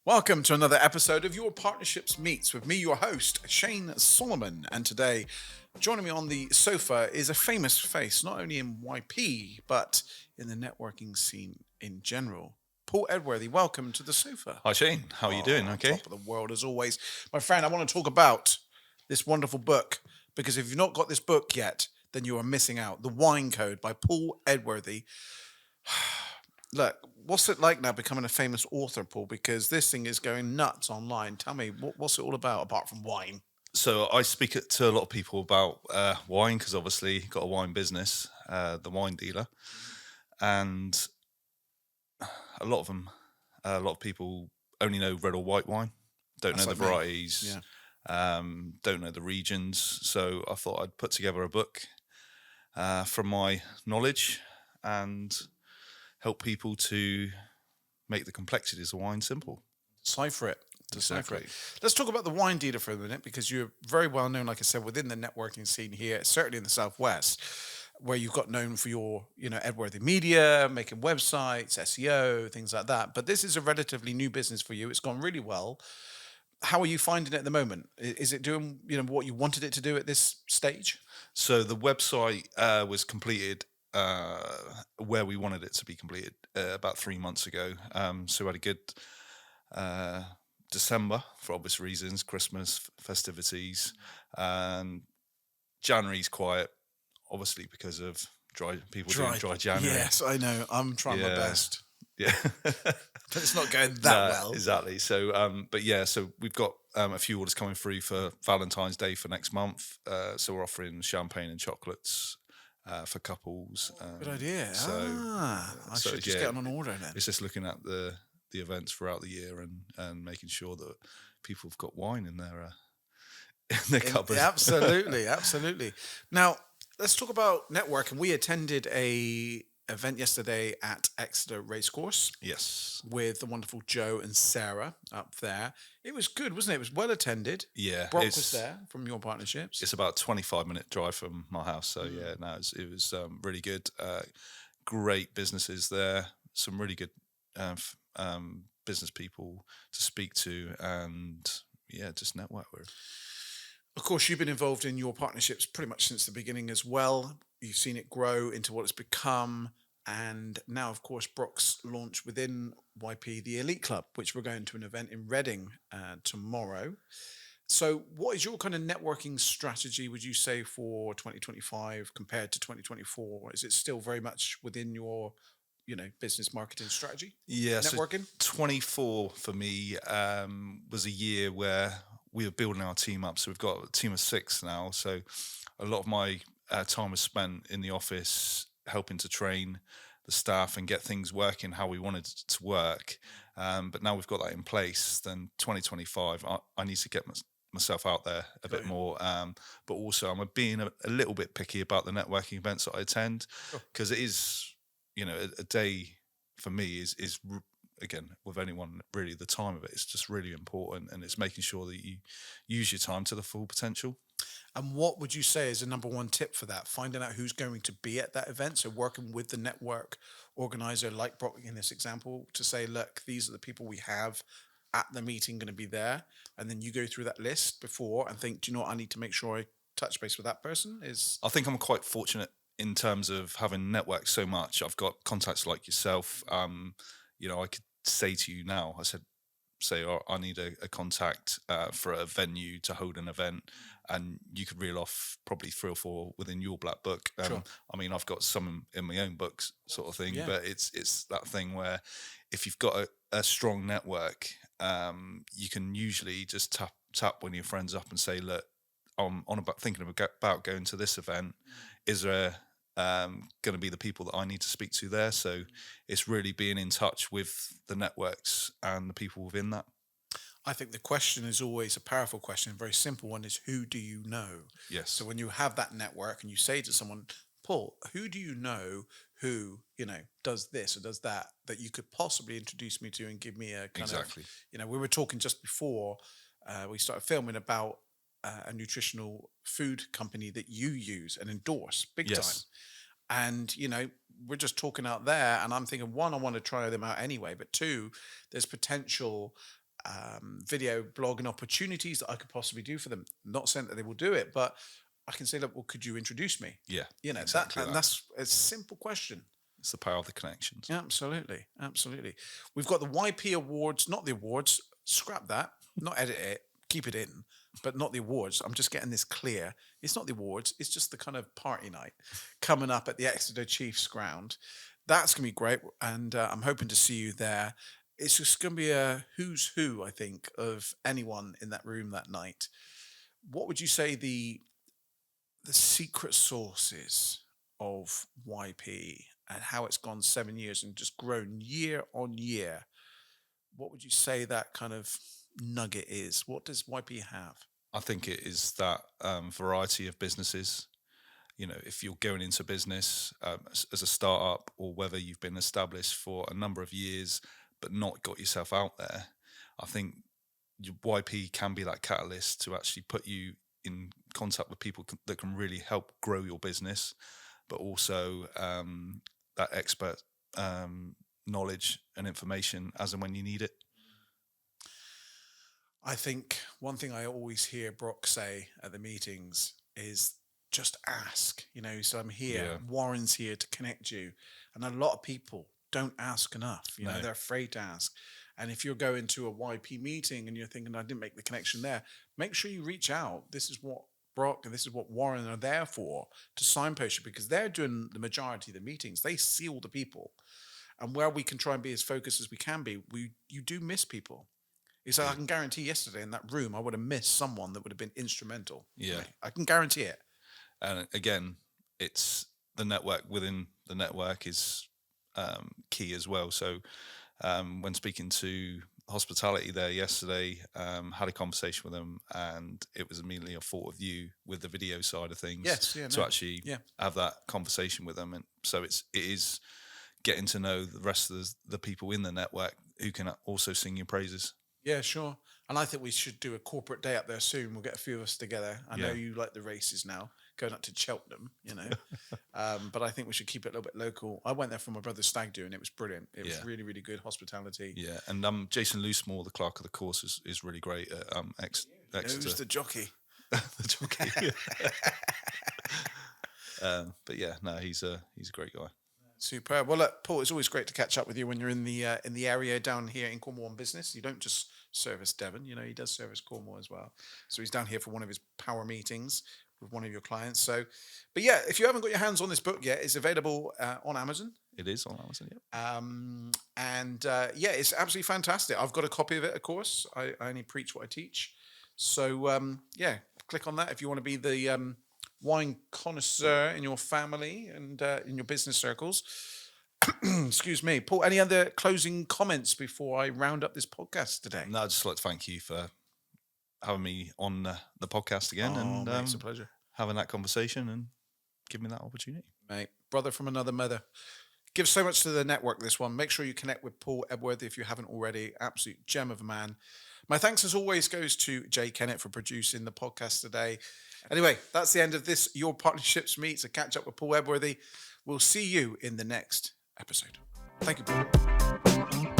Welcome to another episode of Your Partnerships Meets with me, your host, Shane Solomon. And today, joining me on the sofa is a famous face, not only in YP, but in the networking scene in general. Paul Edworthy, welcome to the sofa. Hi Shane, how are you doing? Okay. Top of the world as always. My friend, I want to talk about this wonderful book because if you've not got this book yet, then you are missing out. The Wine Code by Paul Edworthy. Look, what's it like now becoming a famous author, Paul? Because this thing is going nuts online. Tell me, what's it all about apart from wine? So I speak to a lot of people about wine because obviously got a wine business, the wine dealer, and a lot of them, a lot of people only know red or white wine, don't That's know the like me. varieties, Yeah. don't know the regions. So I thought I'd put together a book from my knowledge and help people to make the complexities of wine simple. Decipher it. Decipher it. Exactly. Let's talk about the wine dealer for a minute because you're very well known, like I said, within the networking scene here, certainly in the Southwest, where you've got known for your, Edworthy media, making websites, SEO, things like that. But this is a relatively new business for you. It's gone really well. How are you finding it at the moment? Is it doing, what you wanted it to do at this stage? So the website was completed where we wanted it to be completed about 3 months ago. So we had a good uh, December for obvious reasons, Christmas festivities. Um, January's quiet, obviously because of people doing dry January. Yes, I know. I'm trying my Yeah, best, yeah. but it's not going that No, well. exactly. So, but yeah, so we've got a few orders coming through for Valentine's Day for next month. So we're offering champagne and chocolates for couples. Good idea. So, I should just yeah, get on an order then. it's just looking at the events throughout the year and making sure that people have got wine in their in their cupboard. Absolutely, absolutely. Now, let's talk about networking. We attended a event yesterday at Exeter Racecourse Yes. with the wonderful Joe and Sarah up there. It was good, wasn't it? It was well attended. Yeah, Brock was there from your partnerships. it's about 25-minute drive from my house. So Mm. yeah, no, it was really good. Great businesses there. Some really good business people to speak to, and yeah, just network with. Of course, you've been involved in your partnerships pretty much since the beginning as well. You've seen it grow into what it's become. And now, of course, Brock's launch within YP, the Elite Club, which we're going to an event in Reading tomorrow. So, what is your kind of networking strategy, would you say, for 2025 compared to 2024? Is it still very much within your, business marketing strategy? Yeah, so Networking? 24 for me was a year where we were building our team up. So we've got a team of 6 now. So a lot of my time was spent in the office helping to train the staff and get things working how we wanted it to work. But now we've got that in place, then 2025, I need to get myself out there a Got bit you. more. But also, I'm being a little bit picky about the networking events that I attend Sure. because it is, a day for me is again with anyone really the time of it. It's just really important, and it's making sure that you use your time to the full potential. And what would you say is the number one tip for that? Finding out who's going to be at that event. So working with the network organizer, like Brock in this example, to say, look, these are the people we have at the meeting going to be there. And then you go through that list before and think, do you know what? I need to make sure I touch base with that person. Is I think I'm quite fortunate in terms of having networked so much. I've got contacts like yourself. I could say to you now, say, oh, I need a contact for a venue to hold an event, and you could reel off probably 3 or 4 within your black book. sure. I mean, I've got some in my own books, sort of thing, Yeah. but it's that thing where if you've got a strong network, you can usually just tap one of your friends up and say, look, I'm on about thinking about going to this event. Is there going to be the people that I need to speak to there? So it's really being in touch with the networks and the people within that. I think the question is always a powerful question. A very simple one is, who do you know? So Yes, when you have that network and you say to someone, Paul, who do you know who, does this or does that, that you could possibly introduce me to and give me a kind of, exactly. we were talking just before we started filming about a nutritional food company that you use and endorse big time. Yes, And, we're just talking out there and I'm thinking, one, I want to try them out anyway, but two, there's potential video blogging opportunities that I could possibly do for them. Not saying that they will do it, but I can say, look, well, could you introduce me? Yeah, You know, exactly and that. that's a simple question. It's the power of the connections. Absolutely, absolutely. We've got the YP Awards, not the awards. Scrap that. Not edit it. Keep it in, but not the awards. I'm just getting this clear. It's not the awards. It's just the kind of party night coming up at the Exeter Chiefs ground. That's gonna be great, and I'm hoping to see you there. It's just gonna be a who's who, I think, of anyone in that room that night. What would you say the secret sources of YP and how it's gone 7 years and just grown year on year? What would you say that kind of nugget is? What does YP have? I think it is that variety of businesses. You know, if you're going into business as a startup, or whether you've been established for a number of years but not got yourself out there, I think your YP can be that catalyst to actually put you in contact with people that can really help grow your business, but also that expert knowledge and information as and when you need it. I think one thing I always hear Brock say at the meetings is just ask. You know, so I'm here, Yeah. Warren's here to connect you. And a lot of people don't ask enough. You know, No. they're afraid to ask. And if you're going to a YP meeting and you're thinking, I didn't make the connection there, make sure you reach out. This is what Brock and this is what Warren are there for, to signpost you, because they're doing the majority of the meetings. They see all the people. And where we can try and be as focused as we can be, you do miss people. It's like I can guarantee yesterday in that room, I would have missed someone that would have been instrumental. for Yeah. me. I can guarantee it. And again, it's the network within the network is key as well. So when speaking to hospitality there yesterday, had a conversation with them, and it was immediately a thought of you with the video side of things. Yes, yeah, to no, actually yeah. have that conversation with them, and so it is getting to know the rest of the people in the network who can also sing your praises. Yeah, sure. And I think we should do a corporate day up there soon. We'll get a few of us together. I know Yeah. you like the races now, going up to Cheltenham, you know. But I think we should keep it a little bit local. I went there for my brother's stag do, and it was brilliant. It was Yeah. really, really good hospitality. Yeah, and Jason Loosemore, the clerk of the course, is really great at Exeter. Who's the jockey? The jockey. But yeah, no, he's a great guy. Superb. Well, look, Paul, it's always great to catch up with you when you're in the area down here in Cornwall on business. You don't just service Devon, you know, he does service Cornwall as well. So he's down here for one of his power meetings with one of your clients. So, but yeah, if you haven't got your hands on this book yet, it's available on Amazon. It is on Amazon, yeah. Yeah, it's absolutely fantastic. I've got a copy of it, of course. I only preach what I teach. So yeah, click on that if you want to be the wine connoisseur in your family and in your business circles. Excuse me. Paul, any other closing comments before I round up this podcast today? No, I'd just like to thank you for having me on the podcast again, and mate, it's a pleasure. having that conversation and giving me that opportunity. Mate, brother from another mother. Gives so much to the network, this one. Make sure you connect with Paul Edworthy if you haven't already. Absolute gem of a man. My thanks, as always, goes to Jay Kennett for producing the podcast today. Anyway, that's the end of this Your Partnerships Meets, a catch up with Paul Edworthy. We'll see you in the next episode. Thank you, Paul.